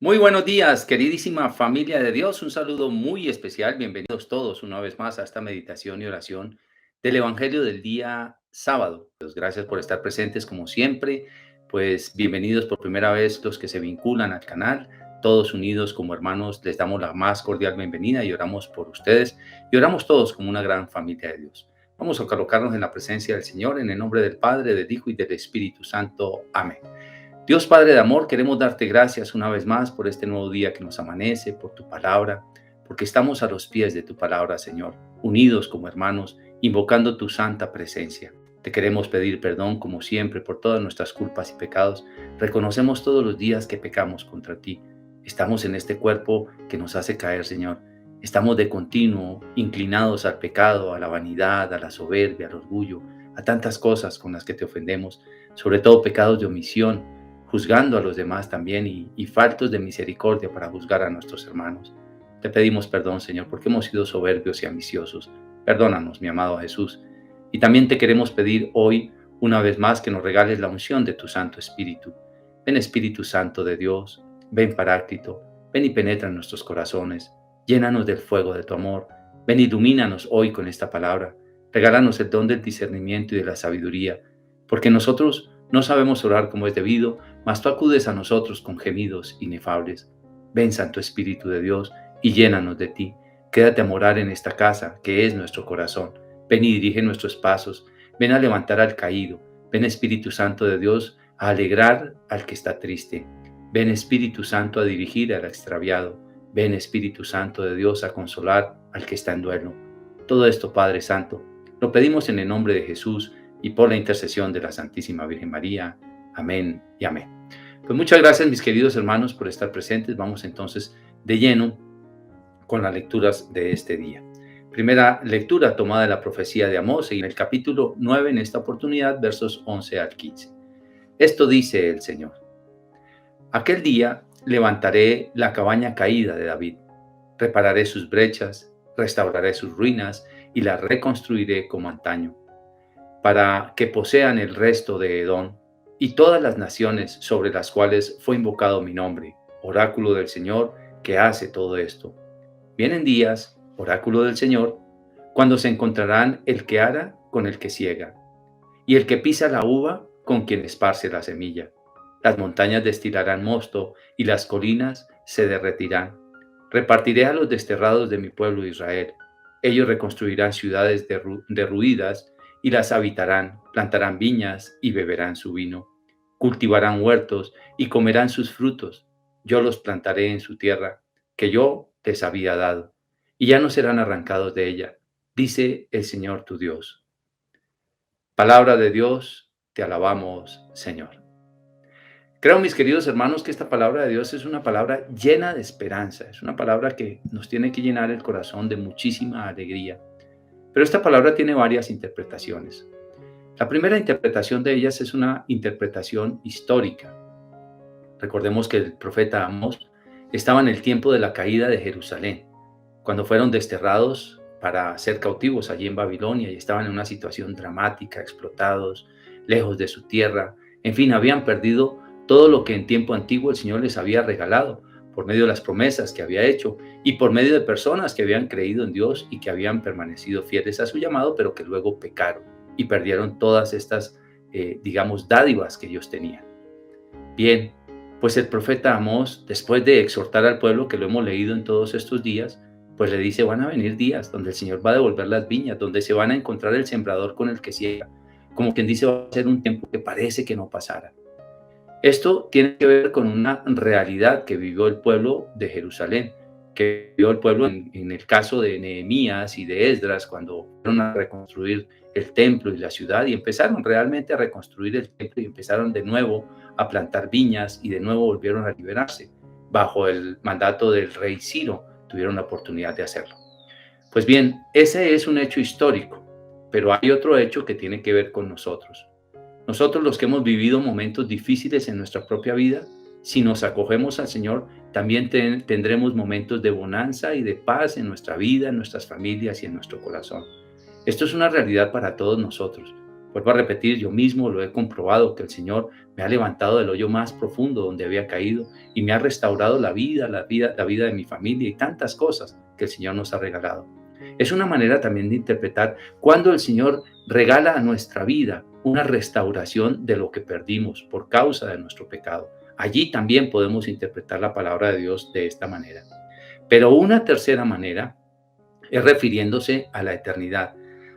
Muy buenos días, queridísima familia de Dios. Un saludo muy especial. Bienvenidos todos una vez más a esta meditación y oración del Evangelio del día sábado. Pues gracias por estar presentes como siempre. Pues bienvenidos por primera vez los que se vinculan al canal. Todos unidos como hermanos, les damos la más cordial bienvenida y oramos por ustedes y oramos todos como una gran familia de Dios. Vamos a colocarnos en la presencia del Señor en el nombre del Padre, del Hijo y del Espíritu Santo. Amén. Dios Padre de amor, queremos darte gracias una vez más por este nuevo día que nos amanece, por tu palabra, porque estamos a los pies de tu palabra, Señor, unidos como hermanos, invocando tu santa presencia. Te queremos pedir perdón, como siempre, por todas nuestras culpas y pecados. Reconocemos todos los días que pecamos contra ti. Estamos en este cuerpo que nos hace caer, Señor. Estamos de continuo inclinados al pecado, a la vanidad, a la soberbia, al orgullo, a tantas cosas con las que te ofendemos, sobre todo pecados de omisión, juzgando a los demás también y faltos de misericordia para juzgar a nuestros hermanos. Te pedimos perdón, Señor, porque hemos sido soberbios y ambiciosos. Perdónanos, mi amado Jesús. Y también te queremos pedir hoy, una vez más, que nos regales la unción de tu Santo Espíritu. Ven, Espíritu Santo de Dios, ven Paráclito, ven y penetra en nuestros corazones. Llénanos del fuego de tu amor. Ven, ilumínanos hoy con esta palabra. Regálanos el don del discernimiento y de la sabiduría, porque nosotros no sabemos orar como es debido, mas tú acudes a nosotros con gemidos inefables. Ven, Santo Espíritu de Dios, y llénanos de ti. Quédate a morar en esta casa, que es nuestro corazón. Ven y dirige nuestros pasos. Ven a levantar al caído. Ven, Espíritu Santo de Dios, a alegrar al que está triste. Ven, Espíritu Santo, a dirigir al extraviado. Ven, Espíritu Santo de Dios, a consolar al que está en duelo. Todo esto, Padre Santo, lo pedimos en el nombre de Jesús y por la intercesión de la Santísima Virgen María. Amén y amén. Pues muchas gracias, mis queridos hermanos, por estar presentes. Vamos entonces de lleno con las lecturas de este día. Primera lectura tomada de la profecía de Amós, en el capítulo 9, en esta oportunidad, versos 11 al 15. Esto dice el Señor: Aquel día levantaré la cabaña caída de David, repararé sus brechas, restauraré sus ruinas y las reconstruiré como antaño, para que posean el resto de Edom y todas las naciones sobre las cuales fue invocado mi nombre, oráculo del Señor que hace todo esto. Vienen días, oráculo del Señor, cuando se encontrarán el que ara con el que ciega, y el que pisa la uva con quien esparce la semilla. Las montañas destilarán mosto y las colinas se derretirán. Repartiré a los desterrados de mi pueblo Israel. Ellos reconstruirán ciudades derruidas y las habitarán, plantarán viñas y beberán su vino. Cultivarán huertos y comerán sus frutos. Yo los plantaré en su tierra, que yo les había dado, y ya no serán arrancados de ella, dice el Señor tu Dios. Palabra de Dios, te alabamos, Señor. Creo, mis queridos hermanos, que esta palabra de Dios es una palabra llena de esperanza, es una palabra que nos tiene que llenar el corazón de muchísima alegría. Pero esta palabra tiene varias interpretaciones. La primera interpretación de ellas es una interpretación histórica. Recordemos que el profeta Amós estaba en el tiempo de la caída de Jerusalén, cuando fueron desterrados para ser cautivos allí en Babilonia y estaban en una situación dramática, explotados, lejos de su tierra. En fin, habían perdido todo lo que en tiempo antiguo el Señor les había regalado por medio de las promesas que había hecho y por medio de personas que habían creído en Dios y que habían permanecido fieles a su llamado, pero que luego pecaron y perdieron todas estas, dádivas que ellos tenían. Bien, pues el profeta Amós, después de exhortar al pueblo, que lo hemos leído en todos estos días, pues le dice: van a venir días donde el Señor va a devolver las viñas, donde se van a encontrar el sembrador con el que ciega. Como quien dice, va a ser un tiempo que parece que no pasará. Esto tiene que ver con una realidad que vivió el pueblo de Jerusalén, que vivió el pueblo en el caso de Nehemías y de Esdras, cuando fueron a reconstruir el templo y la ciudad, y empezaron realmente a reconstruir el templo y empezaron de nuevo a plantar viñas y de nuevo volvieron a liberarse. Bajo el mandato del rey Ciro tuvieron la oportunidad de hacerlo. Pues bien, ese es un hecho histórico, pero hay otro hecho que tiene que ver con nosotros. Nosotros, los que hemos vivido momentos difíciles en nuestra propia vida, si nos acogemos al Señor, también tendremos momentos de bonanza y de paz en nuestra vida, en nuestras familias y en nuestro corazón. Esto es una realidad para todos nosotros. Vuelvo a repetir, yo mismo lo he comprobado que el Señor me ha levantado del hoyo más profundo donde había caído y me ha restaurado la vida de mi familia y tantas cosas que el Señor nos ha regalado. Es una manera también de interpretar cuando el Señor regala a nuestra vida una restauración de lo que perdimos por causa de nuestro pecado. Allí también podemos interpretar la palabra de Dios de esta manera. Pero una tercera manera es refiriéndose a la eternidad,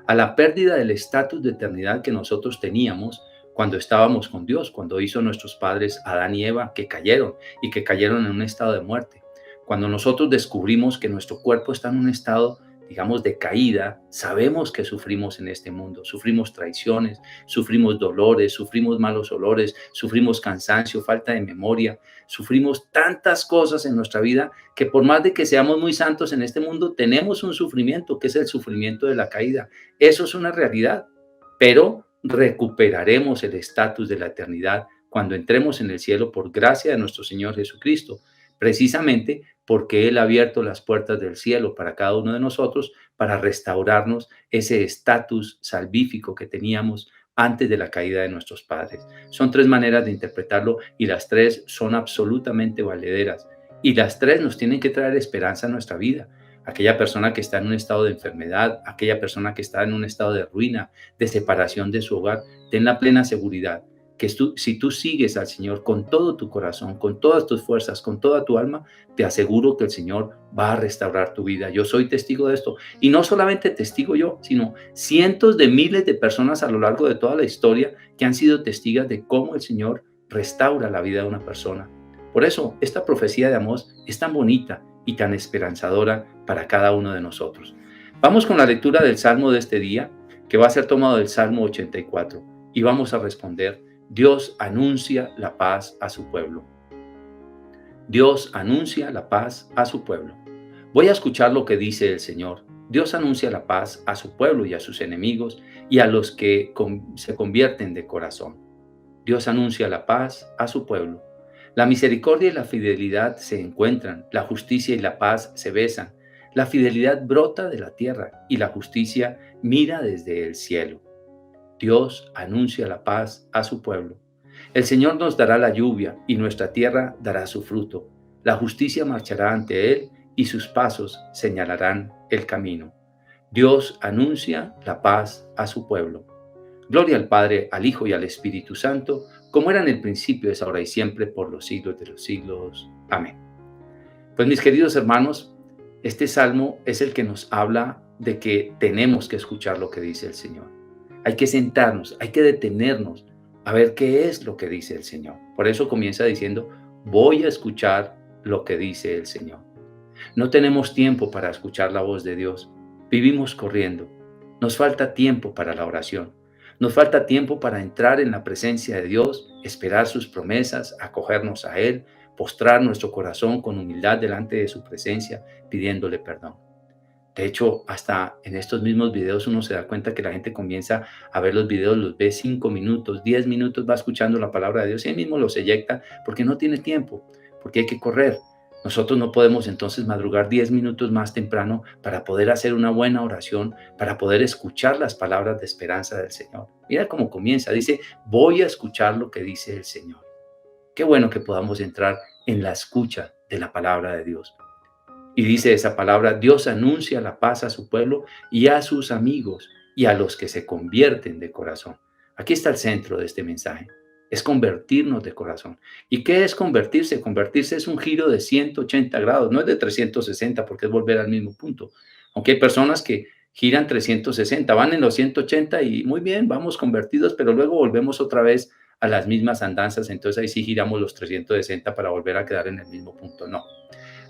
a la pérdida del estatus de eternidad que nosotros teníamos cuando estábamos con Dios, cuando hizo nuestros padres Adán y Eva, que cayeron y que cayeron en un estado de muerte. Cuando nosotros descubrimos que nuestro cuerpo está en un estado, digamos, de caída, sabemos que sufrimos en este mundo, sufrimos traiciones, sufrimos dolores, sufrimos malos olores, sufrimos cansancio, falta de memoria, sufrimos tantas cosas en nuestra vida que por más de que seamos muy santos en este mundo, tenemos un sufrimiento que es el sufrimiento de la caída. Eso es una realidad, pero recuperaremos el estatus de la eternidad cuando entremos en el cielo por gracia de nuestro Señor Jesucristo, precisamente porque Él ha abierto las puertas del cielo para cada uno de nosotros para restaurarnos ese estatus salvífico que teníamos antes de la caída de nuestros padres. Son tres maneras de interpretarlo y las tres son absolutamente valederas. Y las tres nos tienen que traer esperanza a nuestra vida. Aquella persona que está en un estado de enfermedad, aquella persona que está en un estado de ruina, de separación de su hogar, ten la plena seguridad que si tú sigues al Señor con todo tu corazón, con todas tus fuerzas, con toda tu alma, te aseguro que el Señor va a restaurar tu vida. Yo soy testigo de esto. Y no solamente testigo yo, sino cientos de miles de personas a lo largo de toda la historia que han sido testigos de cómo el Señor restaura la vida de una persona. Por eso, esta profecía de Amós es tan bonita y tan esperanzadora para cada uno de nosotros. Vamos con la lectura del Salmo de este día, que va a ser tomado del Salmo 84, y vamos a responder: Dios anuncia la paz a su pueblo. Dios anuncia la paz a su pueblo. Voy a escuchar lo que dice el Señor. Dios anuncia la paz a su pueblo y a sus enemigos y a los que se convierten de corazón. Dios anuncia la paz a su pueblo. La misericordia y la fidelidad se encuentran, la justicia y la paz se besan. La fidelidad brota de la tierra y la justicia mira desde el cielo. Dios anuncia la paz a su pueblo. El Señor nos dará la lluvia y nuestra tierra dará su fruto. La justicia marchará ante Él y sus pasos señalarán el camino. Dios anuncia la paz a su pueblo. Gloria al Padre, al Hijo y al Espíritu Santo, como era en el principio, es ahora y siempre, por los siglos de los siglos. Amén. Pues mis queridos hermanos, este salmo es el que nos habla de que tenemos que escuchar lo que dice el Señor. Hay que sentarnos, hay que detenernos a ver qué es lo que dice el Señor. Por eso comienza diciendo: voy a escuchar lo que dice el Señor. No tenemos tiempo para escuchar la voz de Dios. Vivimos corriendo. Nos falta tiempo para la oración. Nos falta tiempo para entrar en la presencia de Dios, esperar sus promesas, acogernos a Él, postrar nuestro corazón con humildad delante de su presencia, pidiéndole perdón. De hecho, hasta en estos mismos videos uno se da cuenta que la gente comienza a ver los videos, los ve 5 minutos, 10 minutos, va escuchando la palabra de Dios y ahí mismo los eyecta porque no tiene tiempo, porque hay que correr. Nosotros no podemos entonces madrugar 10 minutos más temprano para poder hacer una buena oración, para poder escuchar las palabras de esperanza del Señor. Mira cómo comienza, dice: voy a escuchar lo que dice el Señor. Qué bueno que podamos entrar en la escucha de la palabra de Dios. Y dice esa palabra: Dios anuncia la paz a su pueblo y a sus amigos y a los que se convierten de corazón. Aquí está el centro de este mensaje. Es convertirnos de corazón. ¿Y qué es convertirse? Convertirse es un giro de 180 grados, no es de 360 porque es volver al mismo punto. Aunque hay personas que giran 360, van en los 180 y muy bien, vamos convertidos, pero luego volvemos otra vez a las mismas andanzas, entonces ahí sí giramos los 360 para volver a quedar en el mismo punto. No.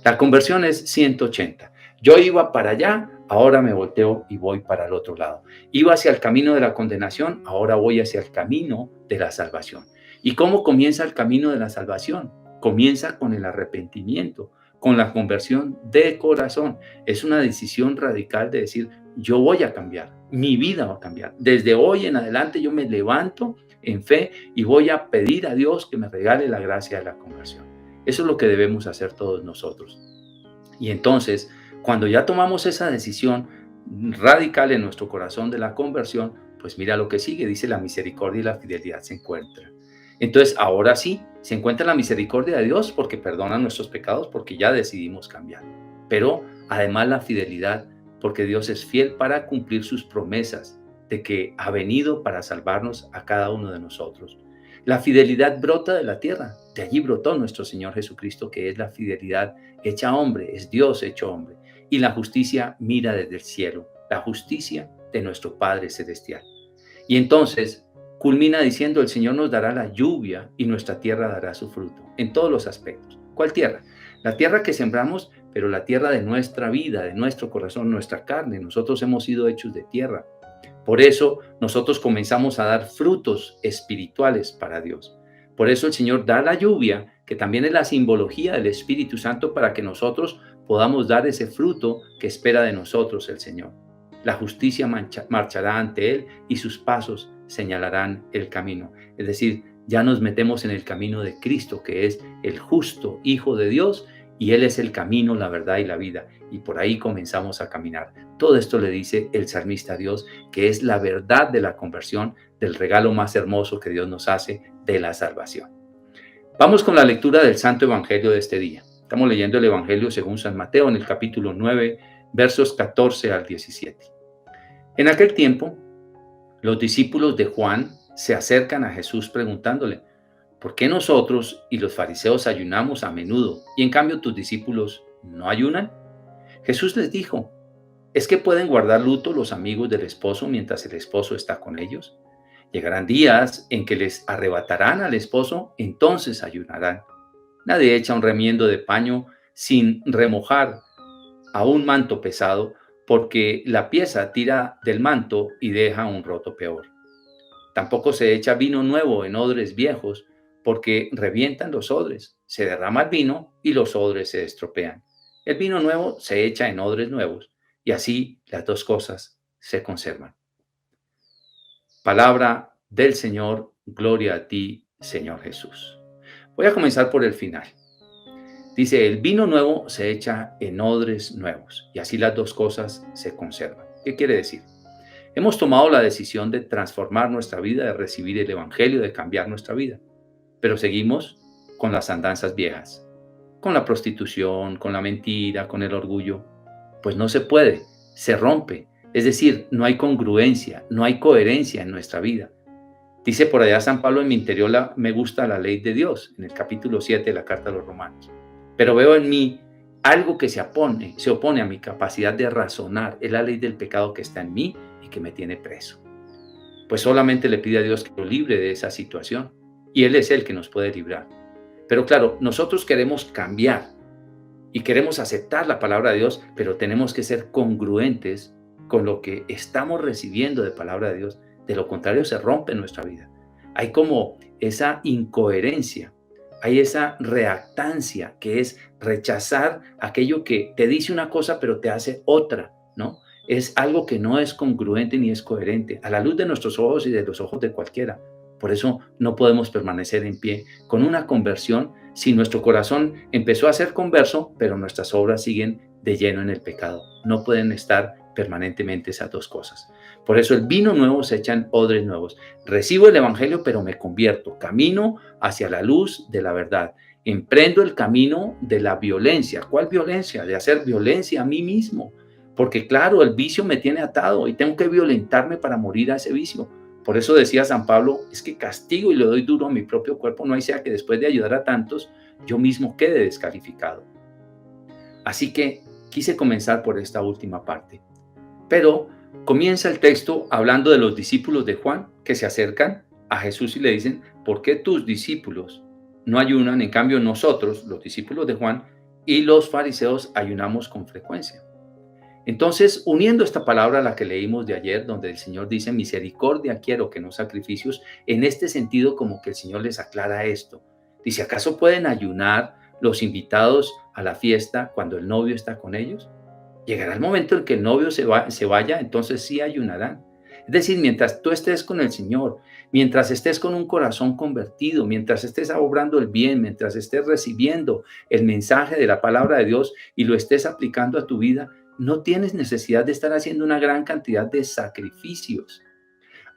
La conversión es 180. Yo iba para allá, ahora me volteo y voy para el otro lado. Iba hacia el camino de la condenación, ahora voy hacia el camino de la salvación. ¿Y cómo comienza el camino de la salvación? Comienza con el arrepentimiento, con la conversión de corazón. Es una decisión radical de decir: yo voy a cambiar, mi vida va a cambiar. Desde hoy en adelante yo me levanto en fe y voy a pedir a Dios que me regale la gracia de la conversión. Eso es lo que debemos hacer todos nosotros. Y entonces, cuando ya tomamos esa decisión radical en nuestro corazón de la conversión, Pues mira lo que sigue, dice la misericordia y la fidelidad se encuentran. Entonces, ahora sí, se encuentra la misericordia de Dios porque perdona nuestros pecados, porque ya decidimos cambiar. Pero además la fidelidad, porque Dios es fiel para cumplir sus promesas de que ha venido para salvarnos a cada uno de nosotros. La fidelidad brota de la tierra. De allí brotó nuestro Señor Jesucristo, que es la fidelidad hecha hombre, es Dios hecho hombre. Y la justicia mira desde el cielo, la justicia de nuestro Padre Celestial. Y entonces culmina diciendo, el Señor nos dará la lluvia y nuestra tierra dará su fruto, en todos los aspectos. ¿Cuál tierra? La tierra que sembramos, pero la tierra de nuestra vida, de nuestro corazón, nuestra carne. Nosotros hemos sido hechos de tierra. Por eso nosotros comenzamos a dar frutos espirituales para Dios. Por eso el Señor da la lluvia, que también es la simbología del Espíritu Santo, para que nosotros podamos dar ese fruto que espera de nosotros el Señor. La justicia marchará ante Él y sus pasos señalarán el camino. Es decir, ya nos metemos en el camino de Cristo, que es el justo Hijo de Dios, y Él es el camino, la verdad y la vida. Y por ahí comenzamos a caminar. Todo esto le dice el salmista a Dios, que es la verdad de la conversión, del regalo más hermoso que Dios nos hace de la salvación. Vamos con la lectura del Santo Evangelio de este día. Estamos leyendo el Evangelio según San Mateo en el capítulo 9, versos 14 al 17. En aquel tiempo, los discípulos de Juan se acercan a Jesús preguntándole, ¿por qué nosotros y los fariseos ayunamos a menudo y en cambio tus discípulos no ayunan? Jesús les dijo, ¿es que pueden guardar luto los amigos del esposo mientras el esposo está con ellos? Llegarán días en que les arrebatarán al esposo, entonces ayunarán. Nadie echa un remiendo de paño sin remojar a un manto pesado, porque la pieza tira del manto y deja un roto peor. Tampoco se echa vino nuevo en odres viejos, porque revientan los odres, se derrama el vino y los odres se estropean. El vino nuevo se echa en odres nuevos, y así las dos cosas se conservan. Palabra del Señor, gloria a ti, Señor Jesús. Voy a comenzar por el final. Dice, el vino nuevo se echa en odres nuevos y así las dos cosas se conservan. ¿Qué quiere decir? Hemos tomado la decisión de transformar nuestra vida, de recibir el Evangelio, de cambiar nuestra vida, pero seguimos con las andanzas viejas, con la prostitución, con la mentira, con el orgullo. Pues no se puede, se rompe. Es decir, no hay congruencia, no hay coherencia en nuestra vida. Dice por allá San Pablo, en mi interior me gusta la ley de Dios, en el capítulo 7 de la carta a los Romanos. Pero veo en mí algo que se opone a mi capacidad de razonar. Es la ley del pecado que está en mí y que me tiene preso. Pues solamente le pide a Dios que lo libre de esa situación. Y Él es el que nos puede librar. Pero claro, nosotros queremos cambiar y queremos aceptar la palabra de Dios, pero tenemos que ser congruentes con lo que estamos recibiendo de palabra de Dios. De lo contrario, se rompe nuestra vida. Hay como esa incoherencia. Hay esa reactancia, que es rechazar aquello que te dice una cosa pero te hace otra, ¿no? Es algo que no es congruente ni es coherente a la luz de nuestros ojos y de los ojos de cualquiera. Por eso no podemos permanecer en pie con una conversión si nuestro corazón empezó a ser converso, pero nuestras obras siguen de lleno en el pecado. No pueden estar permanentemente esas dos cosas. Por eso el vino nuevo se echa en odres nuevos. Recibo el Evangelio, pero me convierto. Camino hacia la luz de la verdad. Emprendo el camino de la violencia. ¿Cuál violencia? De hacer violencia a mí mismo. Porque claro, el vicio me tiene atado y tengo que violentarme para morir a ese vicio. Por eso decía San Pablo, es que castigo y le doy duro a mi propio cuerpo, no hay sea que después de ayudar a tantos, yo mismo quede descalificado. Así que quise comenzar por esta última parte. Pero comienza el texto hablando de los discípulos de Juan que se acercan a Jesús y le dicen, ¿por qué tus discípulos no ayunan? En cambio nosotros, los discípulos de Juan y los fariseos, ayunamos con frecuencia. Entonces, uniendo esta palabra a la que leímos de ayer, donde el Señor dice, misericordia quiero que no sacrificios, en este sentido como que el Señor les aclara esto. Dice, ¿acaso pueden ayunar los invitados a la fiesta cuando el novio está con ellos? Llegará el momento en que el novio se vaya, entonces sí ayunarán. Es decir, mientras tú estés con el Señor, mientras estés con un corazón convertido, mientras estés obrando el bien, mientras estés recibiendo el mensaje de la palabra de Dios y lo estés aplicando a tu vida, no tienes necesidad de estar haciendo una gran cantidad de sacrificios.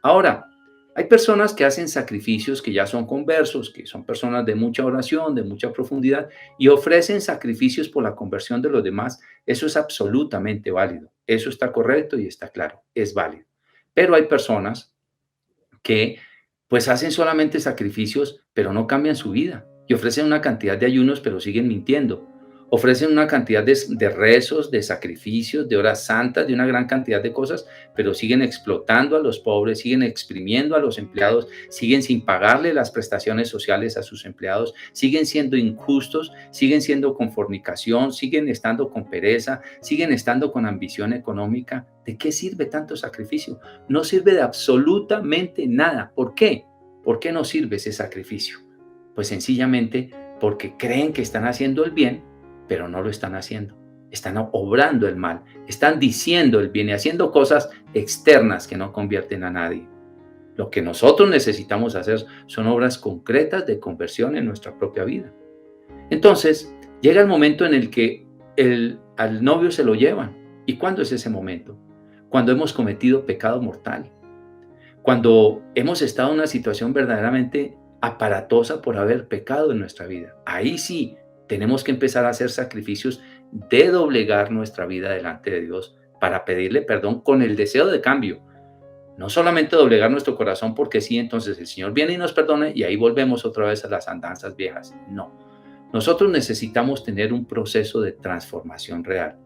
Ahora, hay personas que hacen sacrificios que ya son conversos, que son personas de mucha oración, de mucha profundidad, y ofrecen sacrificios por la conversión de los demás. Eso es absolutamente válido. Eso está correcto y está claro, es válido. Pero hay personas que pues hacen solamente sacrificios, pero no cambian su vida. Y ofrecen una cantidad de ayunos, pero siguen mintiendo. Ofrecen una cantidad de rezos, de sacrificios, de horas santas, de una gran cantidad de cosas, pero siguen explotando a los pobres, siguen exprimiendo a los empleados, siguen sin pagarle las prestaciones sociales a sus empleados, siguen siendo injustos, siguen siendo con fornicación, siguen estando con pereza, siguen estando con ambición económica. ¿De qué sirve tanto sacrificio? No sirve de absolutamente nada. ¿Por qué? ¿Por qué no sirve ese sacrificio? Pues sencillamente porque creen que están haciendo el bien, pero no lo están haciendo. Están obrando el mal, están diciendo el bien y haciendo cosas externas que no convierten a nadie. Lo que nosotros necesitamos hacer son obras concretas de conversión en nuestra propia vida. Entonces, llega el momento en el que al novio se lo llevan. ¿Y cuándo es ese momento? Cuando hemos cometido pecado mortal, cuando hemos estado en una situación verdaderamente aparatosa por haber pecado en nuestra vida. Ahí sí tenemos que empezar a hacer sacrificios de doblegar nuestra vida delante de Dios para pedirle perdón con el deseo de cambio. No solamente doblegar nuestro corazón porque sí, entonces el Señor viene y nos perdona y ahí volvemos otra vez a las andanzas viejas. No, nosotros necesitamos tener un proceso de transformación real.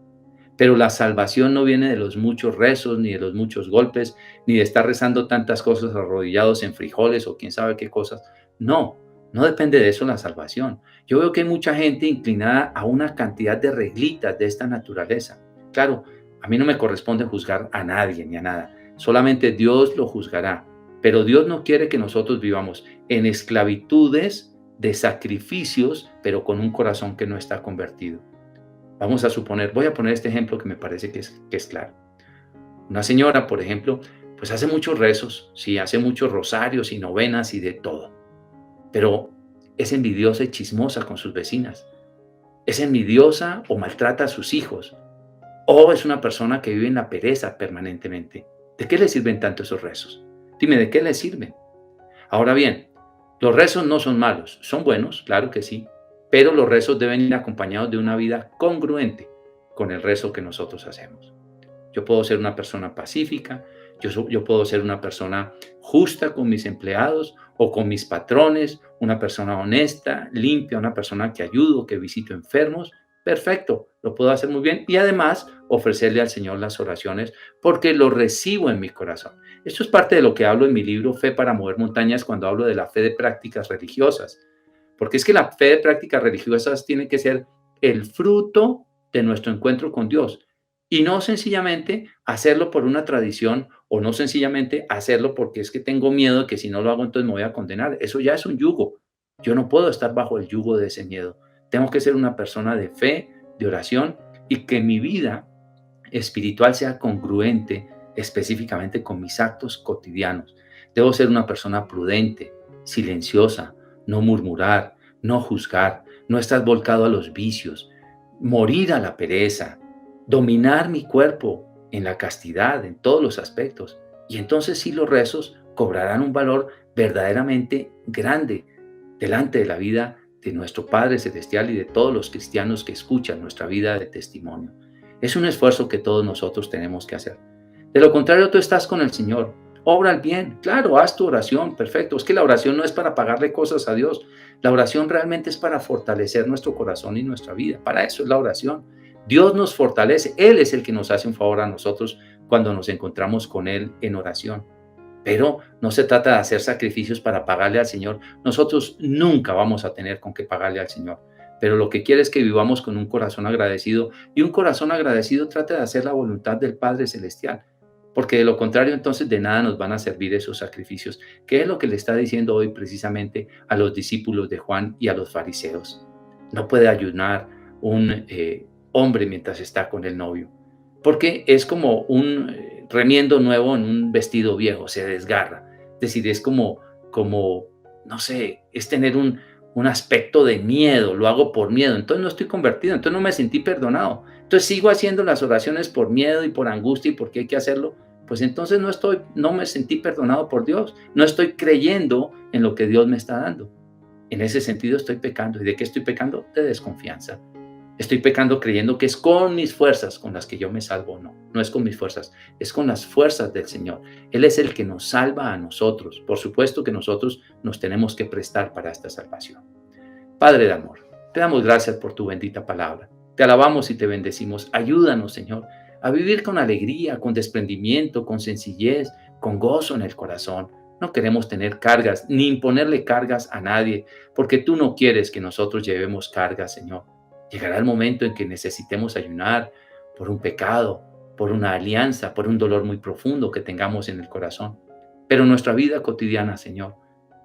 Pero la salvación no viene de los muchos rezos, ni de los muchos golpes, ni de estar rezando tantas cosas arrodillados en frijoles o quién sabe qué cosas. No, no depende de eso la salvación. Yo veo que hay mucha gente inclinada a una cantidad de reglitas de esta naturaleza. Claro, a mí no me corresponde juzgar a nadie ni a nada. Solamente Dios lo juzgará. Pero Dios no quiere que nosotros vivamos en esclavitudes de sacrificios, pero con un corazón que no está convertido. Vamos a suponer, voy a poner este ejemplo que me parece que es claro. Una señora, por ejemplo, pues hace muchos rezos, sí, hace muchos rosarios y novenas y de todo, pero es envidiosa y chismosa con sus vecinas. Es envidiosa o maltrata a sus hijos, o es una persona que vive en la pereza permanentemente. ¿De qué le sirven tanto esos rezos? Dime, ¿de qué le sirven? Ahora bien, los rezos no son malos, son buenos, claro que sí, pero los rezos deben ir acompañados de una vida congruente con el rezo que nosotros hacemos. Yo puedo ser una persona pacífica, yo puedo ser una persona justa con mis empleados o con mis patrones, una persona honesta, limpia, una persona que ayudo, que visito enfermos. Perfecto, lo puedo hacer muy bien y además ofrecerle al Señor las oraciones porque lo recibo en mi corazón. Esto es parte de lo que hablo en mi libro Fe para mover montañas cuando hablo de la fe de prácticas religiosas. Porque es que la fe de prácticas religiosas tiene que ser el fruto de nuestro encuentro con Dios y no sencillamente hacerlo por una tradición o no sencillamente hacerlo porque es que tengo miedo de que si no lo hago entonces me voy a condenar. Eso ya es un yugo. Yo no puedo estar bajo el yugo de ese miedo. Tengo que ser una persona de fe, de oración y que mi vida espiritual sea congruente específicamente con mis actos cotidianos. Debo ser una persona prudente, silenciosa, no murmurar, no juzgar, no estar volcado a los vicios, morir a la pereza, dominar mi cuerpo en la castidad, en todos los aspectos. Y entonces sí los rezos cobrarán un valor verdaderamente grande delante de la vida de nuestro Padre Celestial y de todos los cristianos que escuchan nuestra vida de testimonio. Es un esfuerzo que todos nosotros tenemos que hacer. De lo contrario, tú estás con el Señor. Obra el bien, claro, haz tu oración, perfecto. Es que la oración no es para pagarle cosas a Dios. La oración realmente es para fortalecer nuestro corazón y nuestra vida. Para eso es la oración. Dios nos fortalece. Él es el que nos hace un favor a nosotros cuando nos encontramos con Él en oración. Pero no se trata de hacer sacrificios para pagarle al Señor. Nosotros nunca vamos a tener con qué pagarle al Señor. Pero lo que quiere es que vivamos con un corazón agradecido. Y un corazón agradecido trata de hacer la voluntad del Padre Celestial. Porque de lo contrario, entonces de nada nos van a servir esos sacrificios. ¿Qué es lo que le está diciendo hoy precisamente a los discípulos de Juan y a los fariseos? No puede ayunar un hombre mientras está con el novio. Porque es como un remiendo nuevo en un vestido viejo, se desgarra. Es decir, es como no sé, es tener un aspecto de miedo, lo hago por miedo, entonces no estoy convertido, entonces no me sentí perdonado. Entonces sigo haciendo las oraciones por miedo y por angustia y porque hay que hacerlo. pues entonces no me sentí perdonado por Dios, no estoy creyendo en lo que Dios me está dando. En ese sentido estoy pecando. ¿Y de qué estoy pecando? De desconfianza. Estoy pecando creyendo que es con mis fuerzas con las que yo me salvo. No, no es con mis fuerzas, es con las fuerzas del Señor. Él es el que nos salva a nosotros. Por supuesto que nosotros nos tenemos que prestar para esta salvación. Padre de amor, te damos gracias por tu bendita palabra. Te alabamos y te bendecimos. Ayúdanos, Señor, a vivir con alegría, con desprendimiento, con sencillez, con gozo en el corazón. No queremos tener cargas ni imponerle cargas a nadie, porque tú no quieres que nosotros llevemos cargas, Señor. Llegará el momento en que necesitemos ayunar por un pecado, por una alianza, por un dolor muy profundo que tengamos en el corazón. Pero nuestra vida cotidiana, Señor,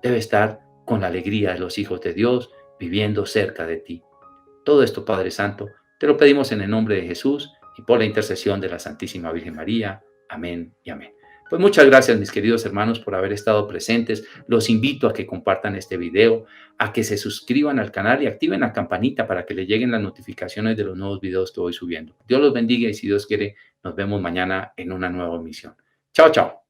debe estar con la alegría de los hijos de Dios, viviendo cerca de ti. Todo esto, Padre Santo, te lo pedimos en el nombre de Jesús y por la intercesión de la Santísima Virgen María. Amén y amén. Pues muchas gracias, mis queridos hermanos, por haber estado presentes. Los invito a que compartan este video, a que se suscriban al canal y activen la campanita para que les lleguen las notificaciones de los nuevos videos que voy subiendo. Dios los bendiga y si Dios quiere, nos vemos mañana en una nueva emisión. Chao, chao.